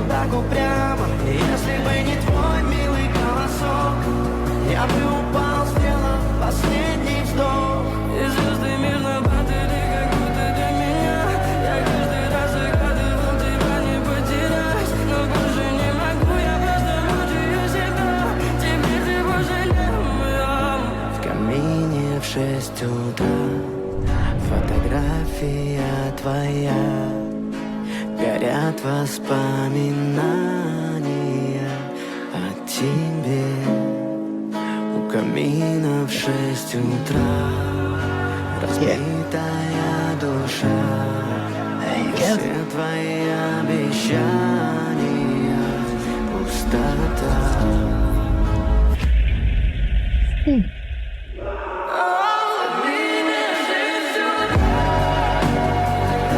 вот так упрямо. И если бы не твой милый голосок, я бы упал, сделав последний вздох. И звезды мирно падали, как будто для меня. Я каждый раз загадывал тебя не потерять, но больше не могу, я просто мучаю себя. Теперь ты пожалел моем. В камине в 6 утра фотография твоя, горят воспоминания о тебе. У камина в 6 утра разбитая душа, все твои обещания пустота.